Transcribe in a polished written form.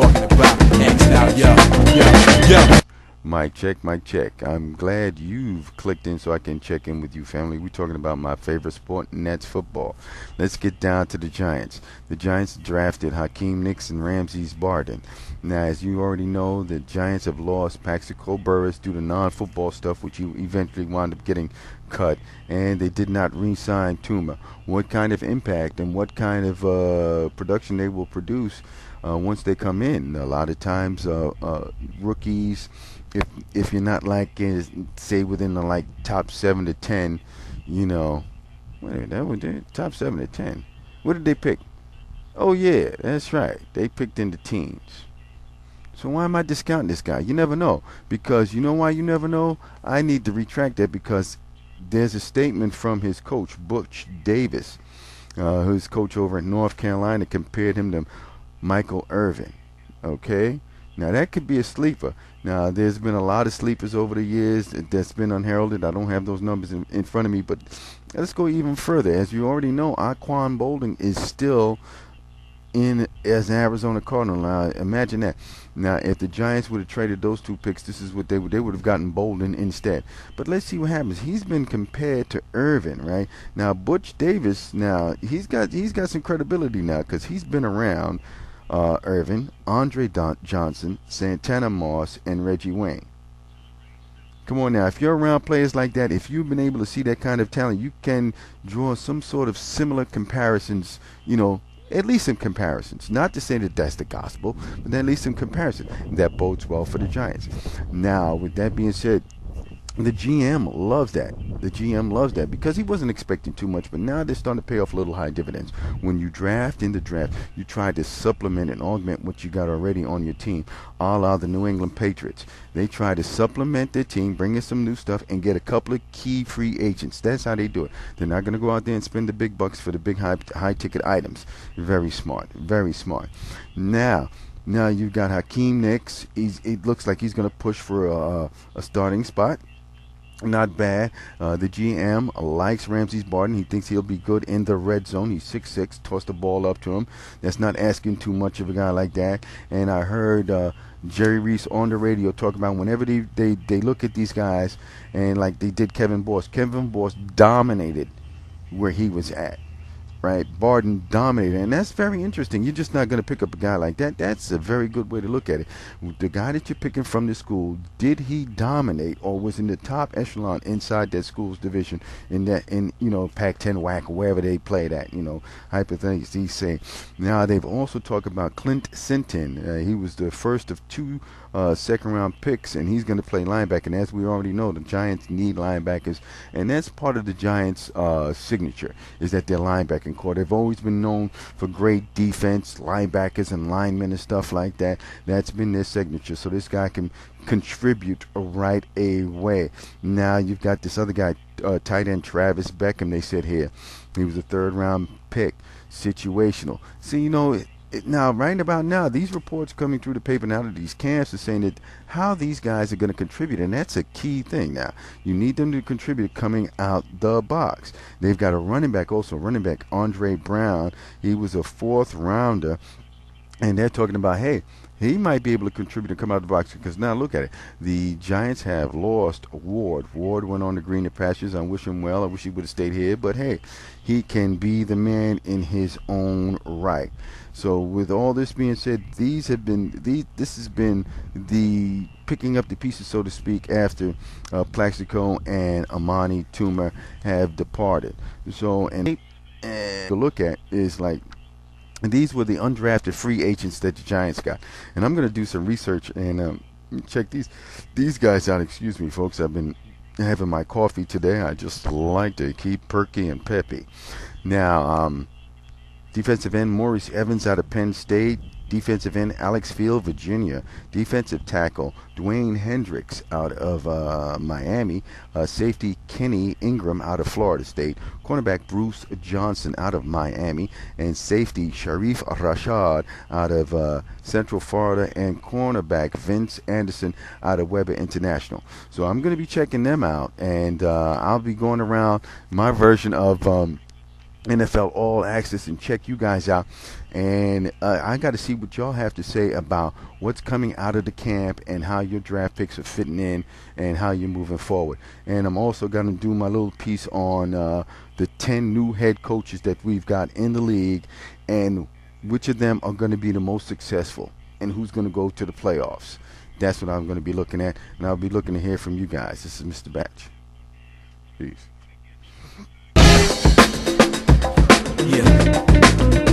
talking about. X now, yo. Mic check, mic check. I'm glad you've clicked in so I can check in with you, family. We're talking about my favorite sport, and that's football. Let's get down to the Giants. The Giants drafted Hakeem Nicks and Ramses Barden. Now, as you already know, the Giants have lost Plaxico Burress due to non-football stuff, which he eventually wound up getting cut, and they did not re-sign Tuma. What kind of impact and what kind of production they will produce once they come in? A lot of times, rookies, if you're not like say within the like top 7 to 10, wait a minute, that was top 7 to 10. What did they pick? Oh yeah, that's right, they picked in the teens. So why am I discounting this guy? You never know. Because you know why you never know? I need to retract that, because there's a statement from his coach, Butch Davis, who's coach over at North Carolina, compared him to Michael Irvin. Okay? Now, that could be a sleeper. Now, there's been a lot of sleepers over the years that's been unheralded. I don't have those numbers in front of me, but let's go even further. As you already know, Aquan Bolding is still in as an Arizona Cardinal. Now, imagine that. Now, if the Giants would have traded those two picks, this is what they would have gotten Bolden instead. But let's see what happens. He's been compared to Irvin, right? Now, Butch Davis, now he's got some credibility now, because he's been around Irvin, Andre Johnson, Santana Moss, and Reggie Wayne. Come on now, if you're around players like that, if you've been able to see that kind of talent, you can draw some sort of similar comparisons, at least some comparisons. Not to say that that's the gospel, but at least some comparison. That bodes well for the Giants. Now, with that being said, the GM loves that. The GM loves that, because he wasn't expecting too much, but now they're starting to pay off little high dividends. When you draft in the draft, you try to supplement and augment what you got already on your team, a la the New England Patriots. They try to supplement their team, bring in some new stuff, and get a couple of key free agents. That's how they do it. They're not going to go out there and spend the big bucks for the big high ticket items. Very smart. Very smart. Now you've got Hakeem Nicks. It looks like he's going to push for a starting spot. Not bad. The GM likes Ramses Barden. He thinks he'll be good in the red zone. He's 6'6". Toss the ball up to him. That's not asking too much of a guy like that. And I heard Jerry Reese on the radio talk about whenever they look at these guys, and like they did Kevin Boss. Kevin Boss dominated where he was at. Right, Barden dominated, and that's very interesting. You're just not going to pick up a guy like that. That's a very good way to look at it. The guy that you're picking from the school, did he dominate, or was in the top echelon inside that school's division in Pac-10 WAC, wherever they played at? Hypothetically say. Now they've also talked about Clint Sinton. He was the first of two second-round picks, and he's going to play linebacker. And as we already know, the Giants need linebackers, and that's part of the Giants' signature, is that they're linebacking core. They've always been known for great defense, linebackers and linemen and stuff like that. That's been their signature. So this guy can contribute right away. Now you've got this other guy, tight end Travis Beckham. They said here he was a third-round pick, situational. See, now, right about now, these reports coming through the paper now that these camps are saying that how these guys are going to contribute, and that's a key thing now. You need them to contribute coming out the box. They've got a running back Andre Brown. He was a fourth rounder, and they're talking about, hey, he might be able to contribute and come out the box, because now look at it. The Giants have lost Ward. Ward went on to greener pastures. I wish him well. I wish he would have stayed here, but hey, he can be the man in his own right. So with all this being said, this has been the picking up the pieces, so to speak, after Plaxico and Amani Toomer have departed. So, and to look at is like, these were the undrafted free agents that the Giants got. And I'm going to do some research and check these guys out. Excuse me, folks. I've been having my coffee today. I just like to keep perky and peppy. Now, defensive end Maurice Evans out of Penn State. Defensive end Alex Field, Virginia. Defensive tackle Dwayne Hendricks out of Miami. Safety Kenny Ingram out of Florida State. Cornerback Bruce Johnson out of Miami. And safety Sharif Rashad out of Central Florida. And cornerback Vince Anderson out of Weber International. So I'm going to be checking them out. And I'll be going around my version of NFL All Access and check you guys out. And I got to see what y'all have to say about what's coming out of the camp and how your draft picks are fitting in and how you're moving forward. And I'm also going to do my little piece on the 10 new head coaches that we've got in the league and which of them are going to be the most successful and who's going to go to the playoffs. That's what I'm going to be looking at, and I'll be looking to hear from you guys. This is Mr. Batch. Peace. Yeah.